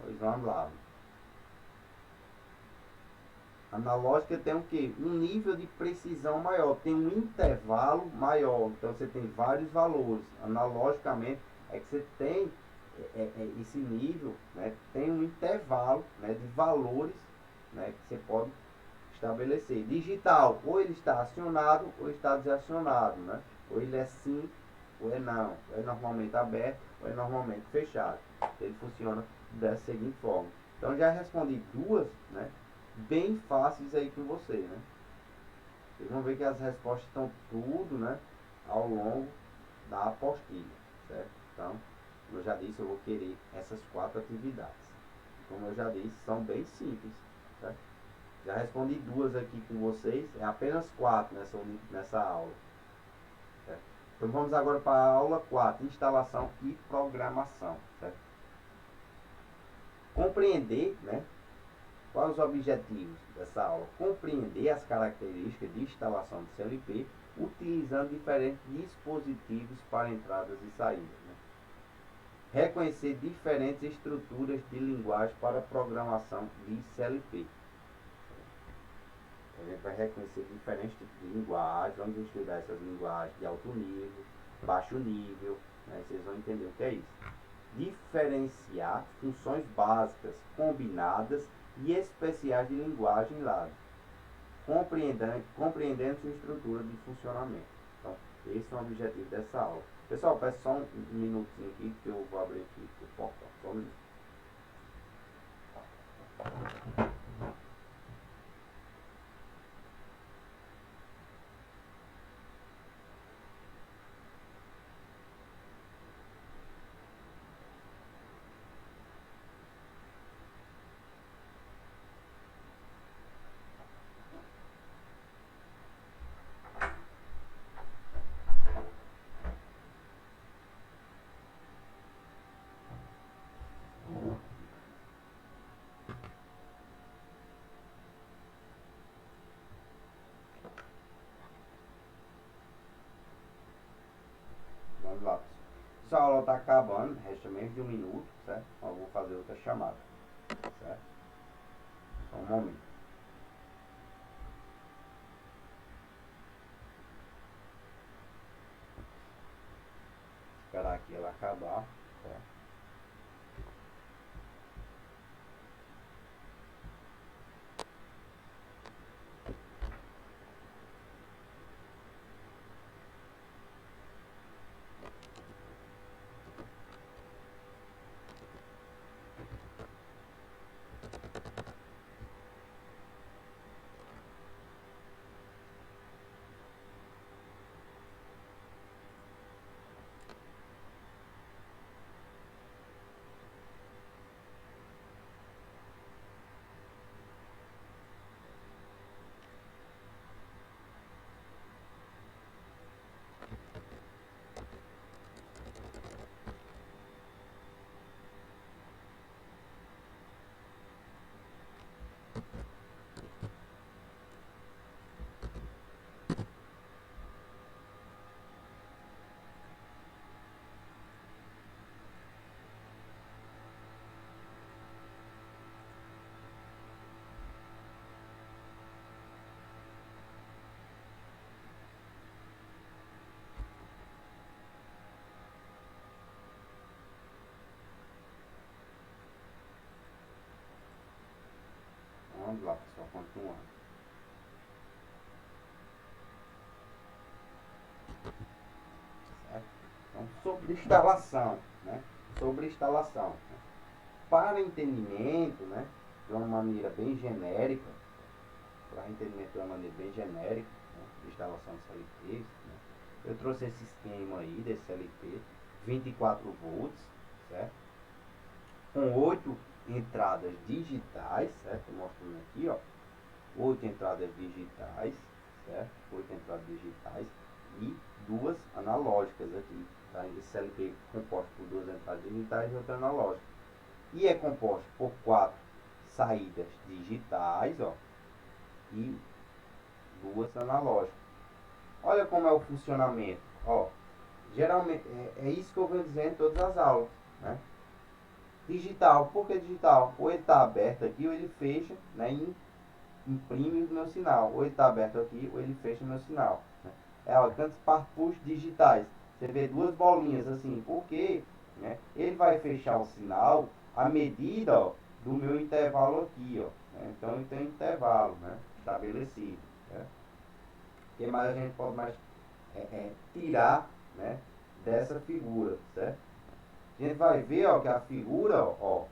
Pois vamos lá. Analógica tem o quê? Um nível de precisão maior, tem um intervalo maior, então você tem vários valores. Analogicamente é que você tem esse nível, né, tem um intervalo, né, de valores, né, que você pode estabelecer. Digital, ou ele está acionado ou está desacionado, né? Ou ele é sim ou é não, ou é normalmente aberto ou é normalmente fechado. Ele funciona dessa seguinte forma. Então já respondi duas, né, bem fáceis aí com você, né? Vocês vão ver que as respostas estão tudo, né, ao longo da apostila, certo? Então, como eu já disse, eu vou querer essas 4 atividades. Como eu já disse, são bem simples, certo? Já respondi duas aqui com vocês, é apenas 4 nessa aula, certo? Então vamos agora para a aula 4, instalação e programação, certo? Compreender, né? Quais os objetivos dessa aula? Compreender as características de instalação do CLP utilizando diferentes dispositivos para entradas e saídas. Né? Reconhecer diferentes estruturas de linguagem para programação de CLP. A gente vai reconhecer diferentes tipos de linguagem, vamos estudar essas linguagens de alto nível, baixo nível, né? Vocês vão entender o que é isso. Diferenciar funções básicas, combinadas e especiais de linguagem lá, compreendendo sua estrutura de funcionamento. Então, esse é o objetivo dessa aula. Pessoal, peço só um minutinho aqui que eu vou abrir aqui o portal. Só um minuto. Vamos lá. Essa aula está acabando, resta menos de um minuto, certo? Então eu vou fazer outra chamada, certo? Só um momento. Esperar aqui ela acabar, certo? pessoal, continuando. Certo? Então, sobre instalação, né? Sobre instalação. Né? Para entendimento, né? De uma maneira bem genérica, para entendimento de uma maneira bem genérica, né? De instalação de CLPs, né? Eu trouxe esse esquema aí desse CLP, 24 volts, certo? Com 8 entradas digitais, certo? Mostrando aqui, ó, 8 entradas digitais, certo? 8 entradas digitais e 2 analógicas aqui, tá? Esse CLP é composto por 2 entradas digitais e outra analógica. E é composto por 4 saídas digitais, ó, e 2 analógicas. Olha como é o funcionamento, ó. Geralmente, é isso que eu vou dizer em todas as aulas, né? Digital, por que digital? Ou ele está aberto aqui, ou ele fecha, né, e imprime o meu sinal. Ou ele está aberto aqui, ou ele fecha o meu sinal. Né? Ó, tantos parpus digitais. Você vê duas bolinhas assim, porque, né, ele vai fechar o sinal à medida, ó, do meu intervalo aqui, ó. Né? Então ele tem um intervalo, né, estabelecido. Né? O que mais a gente pode mais tirar, né, dessa figura, certo? A gente vai ver, ó, que a figura, ó,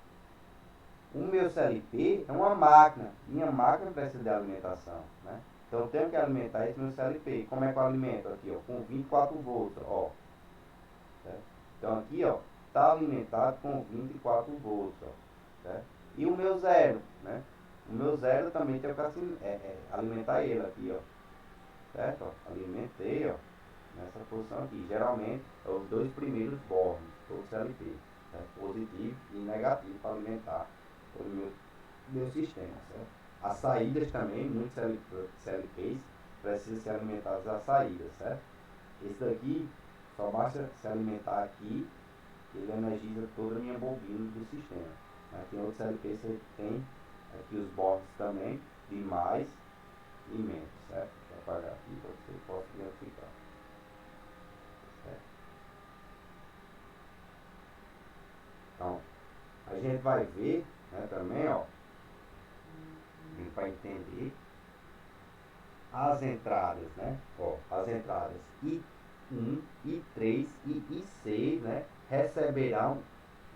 o meu CLP é uma máquina. Minha máquina precisa de alimentação, né? Então eu tenho que alimentar esse meu CLP. Como é que eu alimento aqui, ó? Com 24 volts, ó. Certo? Então aqui, ó, está alimentado com 24 volts, ó. Certo? E o meu zero, né? O meu zero também tem que alimentar ele aqui, ó. Certo? Ó, alimentei, ó, nessa posição aqui. Geralmente, é os dois primeiros bornes do CLP, certo? Positivo e negativo para alimentar o meu sistema, certo? As saídas também, muitos CLPs precisam ser alimentados às saídas, certo? Esse daqui só basta se alimentar aqui, ele energiza toda a minha bobina do sistema. Tem outros CLPs que tem aqui os bornes também, de mais e menos, certo? Deixa eu apagar aqui para você possa identificar. Certo? Então, a gente vai ver, né, também, ó, para entender as entradas, né? Ó, as entradas I1, I3 e I6, né, receberão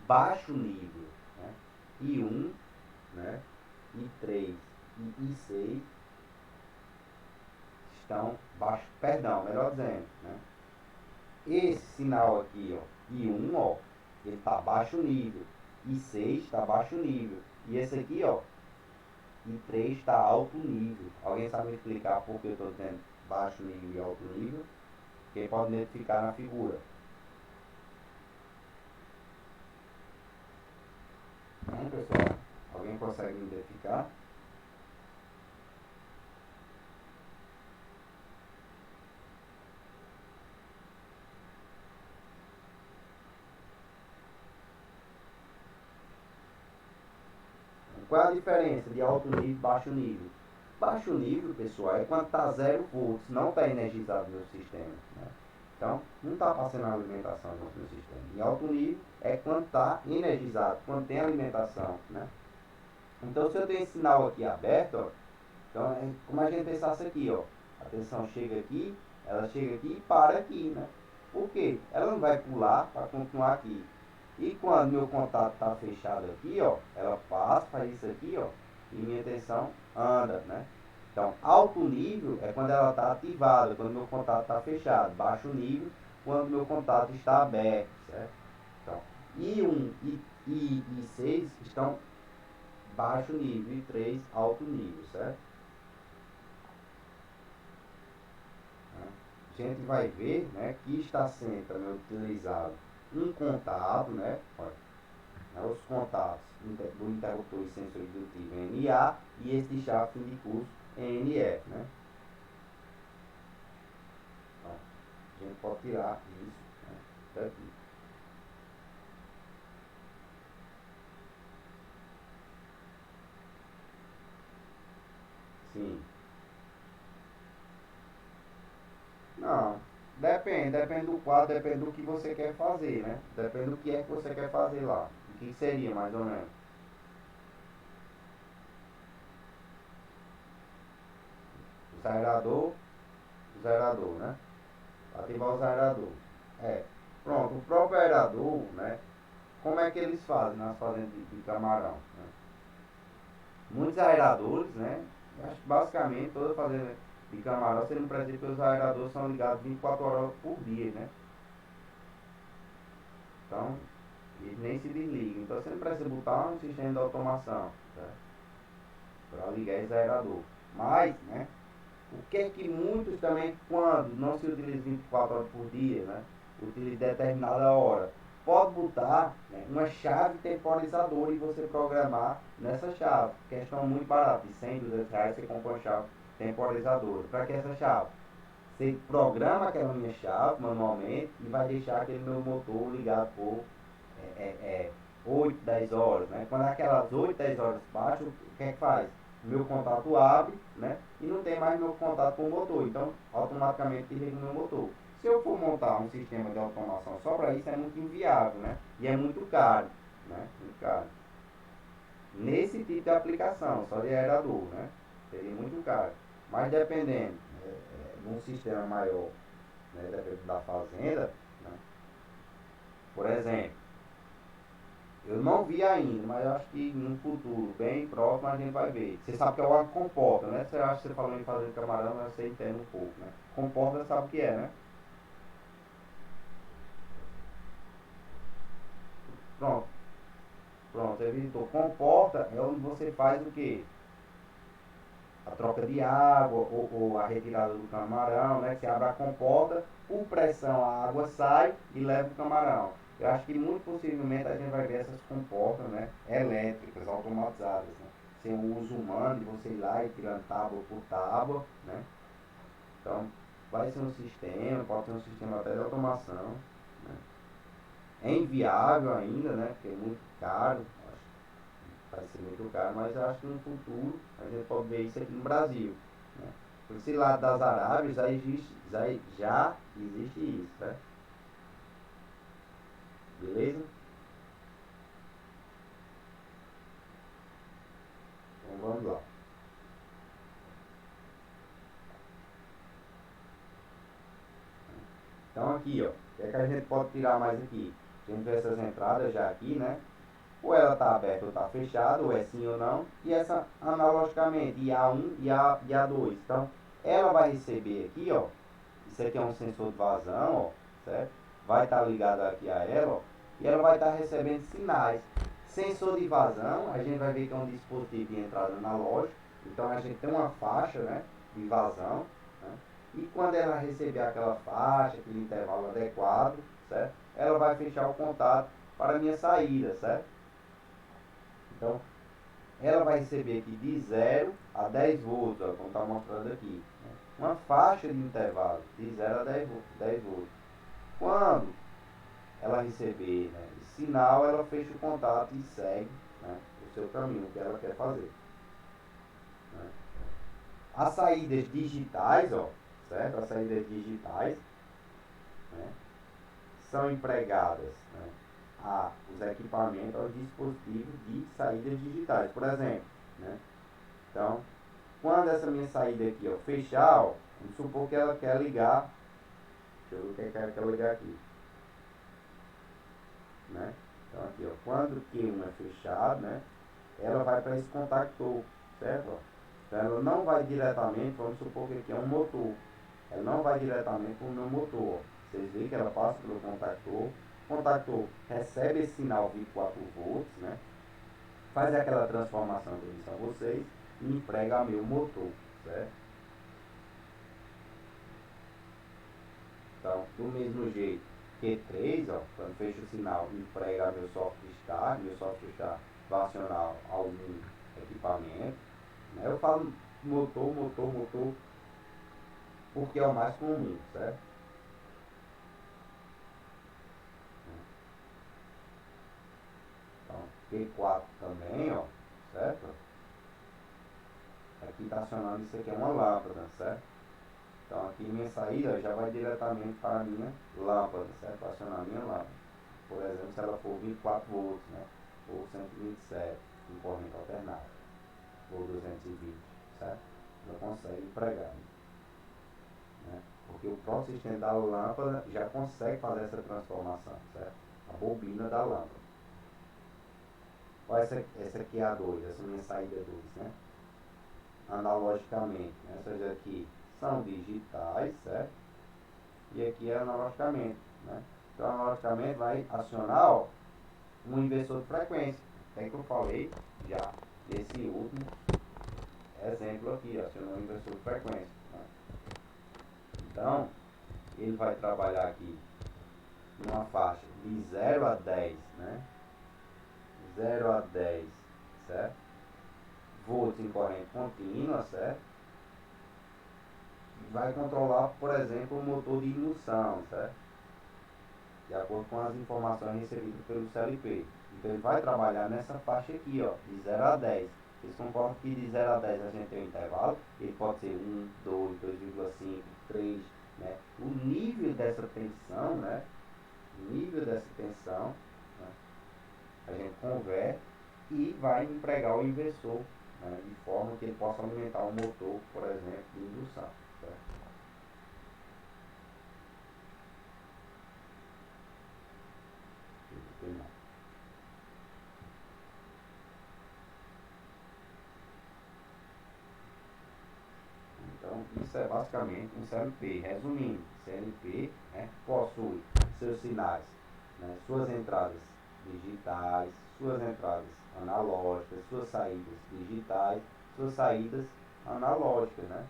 baixo nível, né? I1, né, I3 e I6 estão baixo, perdão, melhor dizendo, né? Esse sinal aqui, ó, I1, ó, ele está baixo nível, I6 está baixo nível, e esse aqui, ó, I3 está alto nível. Alguém sabe me explicar por que eu estou dizendo baixo nível e alto nível? Quem pode identificar na figura? Não, pessoal? Alguém consegue me identificar? Qual é a diferença de alto nível e baixo nível? Baixo nível, pessoal, é quando está 0 volts, não está energizado no sistema. Né? Então, não está passando a alimentação no meu sistema. E alto nível é quando está energizado, quando tem alimentação. Né? Então, se eu tenho esse sinal aqui aberto, ó, então é como a gente pensasse aqui, ó. A tensão chega aqui, ela chega aqui e para aqui, né? Por quê? Ela não vai pular para continuar aqui. E quando meu contato está fechado aqui, ó, ela passa, faz isso aqui, ó, e minha tensão anda, né? Então, alto nível é quando ela está ativada, quando meu contato está fechado. Baixo nível, quando meu contato está aberto, certo? Então, I1 e I6 estão baixo nível e 3 alto nível, certo? A gente vai ver, né, que está sendo também utilizado um contato, né, os contatos do interruptor e sensor indutivo NA e esse de chave fim de curso NF, né? Então, a gente pode tirar isso, né, daqui. Sim. Não. Depende do quadro, depende do que você quer fazer, né? Depende do que é que você quer fazer lá. O que seria, mais ou menos? o zerador, né? Ativar o zerador. Pronto, o próprio aerador, né? Como é que eles fazem nas fazendas de camarão? Né? Muitos aeradores, né? Acho que basicamente toda fazenda de camarão, você não precisa que os aeradores são ligados 24 horas por dia, né? Então, eles nem se desligam. Então você não precisa botar um sistema de automação, tá? Para ligar esse aerador. Mas, né? O que é que muitos também, quando não se utiliza 24 horas por dia, né? Utiliza determinada hora. Pode botar, né, uma chave temporizadora e você programar nessa chave. Questão muito barata, de 100, 200 reais você compra uma chave temporizadora. Para que essa chave? Você programa aquela minha chave manualmente e vai deixar aquele meu motor ligado por 8, 10 horas, né? Quando aquelas 8, 10 horas baixam, o que é que faz? O meu contato abre, né? E não tem mais meu contato com o motor, então automaticamente desliga o meu motor. Se eu for montar um sistema de automação só para isso, é muito inviável, né? E é muito caro, né? Muito caro. Nesse tipo de aplicação, só de aerador, né? Seria muito caro. Mas dependendo, de um sistema maior, né? Dependendo da fazenda, né? Por exemplo, eu não vi ainda, mas eu acho que no futuro, bem próximo, a gente vai ver. Você sabe que é o comporta, né? Você acha que você falou em fazer camarão, mas você entende um pouco, né? Comporta sabe o que é, né? Pronto, pronto, você visitou. Comporta é onde você faz o quê? A troca de água ou a retirada do camarão, né? Você abre a comporta, por pressão a água sai e leva o camarão. Eu acho que muito possivelmente a gente vai ver essas comportas, né? Elétricas, automatizadas, né? Sem o uso humano de você ir lá e tirando tábua por tábua, né? Então, vai ser um sistema, pode ser um sistema até de automação, né? É inviável ainda, né? Porque é muito caro, acho que vai ser muito caro, mas eu acho que no futuro a gente pode ver isso aqui no Brasil, né? Por esse lado das Arábias já existe isso, né? Beleza? Então vamos lá. Então aqui, ó, o que é que a gente pode tirar mais aqui? A gente vê essas entradas já aqui, né? Ou ela está aberta ou está fechada, ou é sim ou não, e essa analogicamente, IA1 e IA2. Então, ela vai receber aqui, ó, isso aqui é um sensor de vazão, ó, certo? Vai estar ligado aqui a ela, ó, e ela vai estar recebendo sinais. Sensor de vazão, a gente vai ver que é um dispositivo de entrada analógica, então a gente tem uma faixa, né, de vazão, né? E quando ela receber aquela faixa, aquele intervalo adequado, certo? Ela vai fechar o contato para a minha saída, certo? Então, ela vai receber aqui de 0 a 10 volts, ó, como está mostrando aqui. Né? Uma faixa de intervalo de 0 a 10 volts. Quando ela receber, né, esse sinal, ela fecha o contato e segue, né, o seu caminho, o que ela quer fazer. Né? As saídas digitais, ó, certo? As saídas digitais, né, são empregadas, né, os equipamentos, aos dispositivos de saídas digitais. Por exemplo, né? Então, quando essa minha saída aqui, ó, fechar, ó, vamos supor que ela quer ligar, deixa eu ver o que ela quer ligar aqui, né? Então aqui, ó, quando o Q1 é fechado, né, ela vai para esse contactor, certo? Então ela não vai diretamente, vamos supor que aqui é um motor, ela não vai diretamente para o meu motor, ó. Vocês veem que ela passa pelo contactor, o contactor recebe esse sinal 24 volts, né, faz aquela transformação que eu disse a vocês e emprega meu motor, certo? Então, do mesmo jeito, Q3, ó, quando fecha o sinal, emprega meu soft start vai acionar algum equipamento. Né? Eu falo motor, porque é o mais comum, certo? Então, Q4 também, ó, certo? Aqui está acionando isso aqui é uma lâmpada, certo? Então aqui minha saída já vai diretamente para a minha lâmpada, certo? Para acionar a minha lâmpada. Por exemplo, se ela for 24 volts, né? Ou 127 em corrente alternada, ou 220, certo? Ela consegue empregar. né? Porque o próprio sistema da lâmpada já consegue fazer essa transformação, certo? A bobina da lâmpada. Olha essa aqui é a 2, essa minha saída 2, né? Analogicamente, né? Essas aqui são digitais, certo? E aqui é analogicamente, né? Então, analogicamente vai acionar, ó, um inversor de frequência. É que eu falei já desse último exemplo aqui, acionou um inversor de frequência, né? Então, ele vai trabalhar aqui numa faixa de 0 a 10, né? 0 a 10, certo? Volts em corrente contínua, certo? E vai controlar, por exemplo, o motor de indução, certo? De acordo com as informações recebidas pelo CLP. Então ele vai trabalhar nessa faixa aqui, ó, de 0 a 10. Vocês concordam que de 0 a 10 a gente tem um intervalo? Ele pode ser 1, 2, 2,5, 3, né? O nível dessa tensão, né? O nível dessa tensão, né? A gente converte e vai empregar o inversor, né? De forma que ele possa alimentar um motor, por exemplo, de indução, certo? Então, isso é basicamente um CLP. Resumindo, CLP, né, possui seus sinais, né, suas entradas digitais, suas entradas analógicas, suas saídas digitais, suas saídas analógicas, né?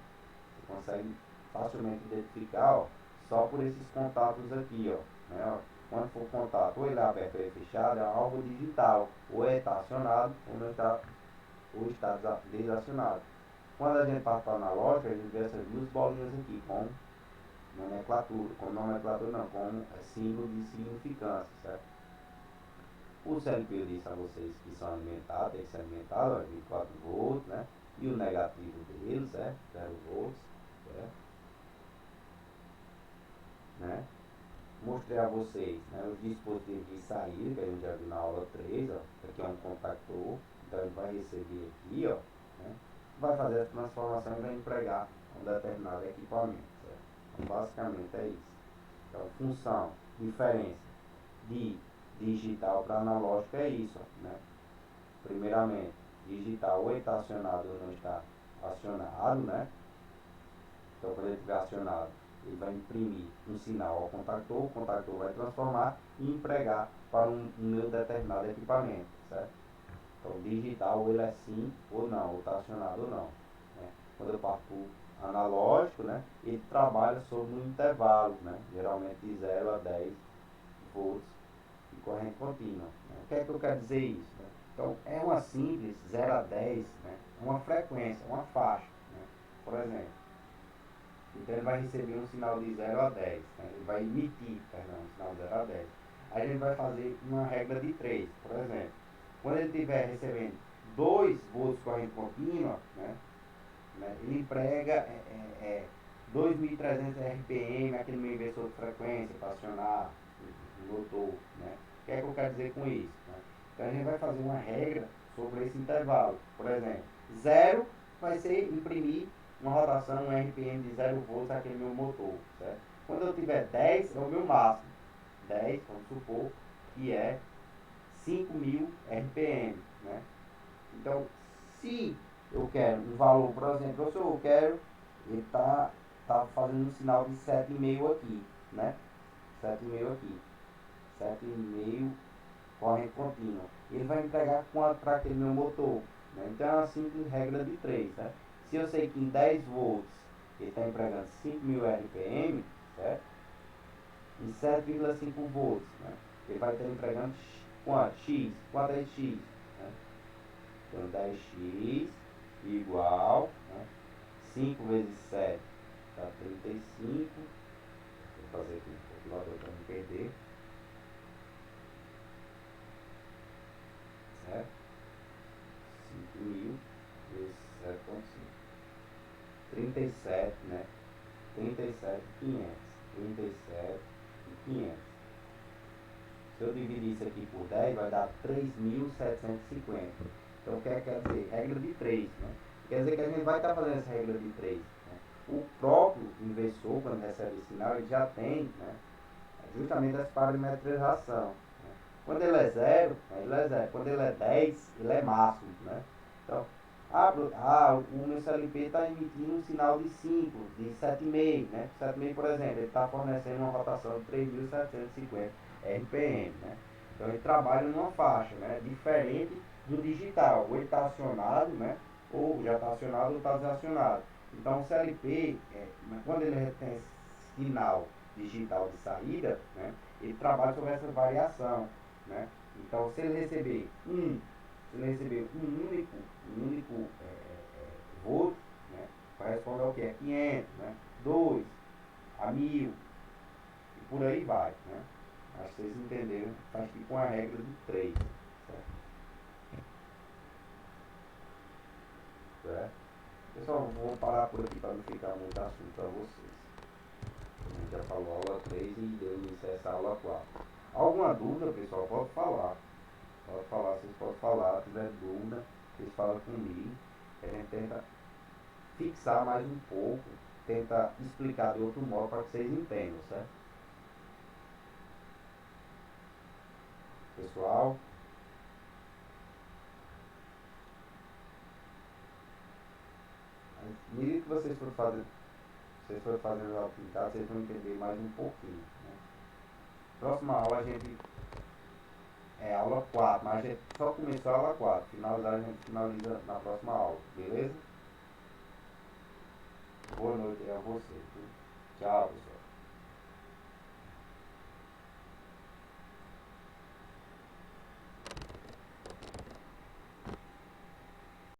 Você consegue facilmente identificar, ó, só por esses contatos aqui, ó, né, ó. Quando for contato, ou ele é aberto ou ele é fechado, é algo digital, ou está acionado ou não está, ou está desacionado. Quando a gente passa para a analógica, a gente vê essas duas bolinhas aqui, com nomenclatura não, com símbolo de significância, certo? O CLP eu disse a vocês que são alimentados, tem que ser alimentado, ó, 24 volts, né? E o negativo deles, certo? 0 volts, certo? Né? Mostrei a vocês, né, os dispositivos de saída, que a gente já viu na aula 3, ó. Aqui é um contactor, então ele vai receber aqui, ó, né? Vai fazer a transformação e vai empregar um determinado equipamento, certo? Então, basicamente é isso. Então, função, diferença de digital para analógico é isso, né? Primeiramente, digital ou está acionado ou não está acionado, né? Então, quando ele estiver acionado, ele vai imprimir um sinal ao contactor, o contactor vai transformar e empregar para um meu determinado equipamento, certo? Então, digital, ele é sim ou não, ou está acionado ou não, né? Quando eu parto para o analógico, né, ele trabalha sobre um intervalo, né, geralmente de 0 a 10 volts de corrente contínua, né? O que é que eu quero dizer isso, né? Então, é uma simples 0 a 10, né, uma frequência, uma faixa, né? Por exemplo, então ele vai receber um sinal de 0 a 10, né? Ele vai emitir, perdão, um sinal de 0 a 10. Aí a gente vai fazer uma regra de 3, por exemplo. Quando ele estiver recebendo 2 volts de corrente contínua, né, ele emprega 2.300 RPM, aquele meu inversor de frequência para acionar o motor. Né? O que é que eu quero dizer com isso? Né? Então a gente vai fazer uma regra sobre esse intervalo. Por exemplo, 0 vai ser imprimir uma rotação, um RPM de 0 volts naquele meu motor. Certo? Quando eu tiver 10, é o meu máximo. 10, vamos supor, que é 5.000 RPM. Né? Então, se eu quero um valor, por exemplo, se eu quero, ele tá fazendo um sinal de 7,5 aqui, né? 7,5 aqui. 7,5 corrente contínua. Ele vai entregar quanto para aquele meu motor, né? Então é uma simples regra de 3, né? Se eu sei que em 10 volts ele está empregando 5.000 RPM, certo? Em 7,5 volts, né? Ele vai estar empregando quanto? X. Quanto é X? Né? Então 10x igual, né? 5 vezes 7 dá 35. Vou fazer aqui um calculador para não perder. Certo? 5.000 vezes 7,5. 37, né? 37.500. 37.500. Se eu dividir isso aqui por 10, vai dar 3.750. Então, o que é que quer dizer? Regra de 3, né? Quer dizer que a gente vai estar fazendo essa regra de 3. Né? o próprio inversor, quando recebe esse sinal, ele já tem, né, justamente essa parametrização. Né? Quando ele é 0, ele é 0. Quando ele é 10, ele é máximo. Né? Então, o meu CLP está emitindo um sinal de 5, de 7,5. Né? 7,5, por exemplo, ele está fornecendo uma rotação de 3.750 RPM. Né? Então, ele trabalha numa faixa, né, diferente do digital. Ou ele está acionado, né, ou já está acionado ou está desacionado. Então, o CLP, quando ele tem sinal digital de saída, né, ele trabalha sobre essa variação. Né? Então, se ele receber um único volt, né, corresponde ao que? É 500, né? 2 a 1000 e por aí vai. Né? Acho que vocês entenderam, faz aqui com a regra do 3. Certo? Pessoal, vou parar por aqui para não ficar muito assunto para vocês. A gente já falou aula 3 e deu início a essa aula 4. Alguma dúvida, pessoal, pode falar. Pode falar, vocês podem falar. Se tiver dúvida, vocês falam comigo. A gente tenta fixar mais um pouco, tenta explicar de outro modo para que vocês entendam, certo? Pessoal, à medida que vocês forem fazendo as atividades, vocês vão entender mais um pouquinho. Né? Próxima aula a gente é aula 4, mas a gente só começou a aula 4. Finalizar, a gente finaliza na próxima aula, beleza? Boa noite a vocês. Tchau, pessoal.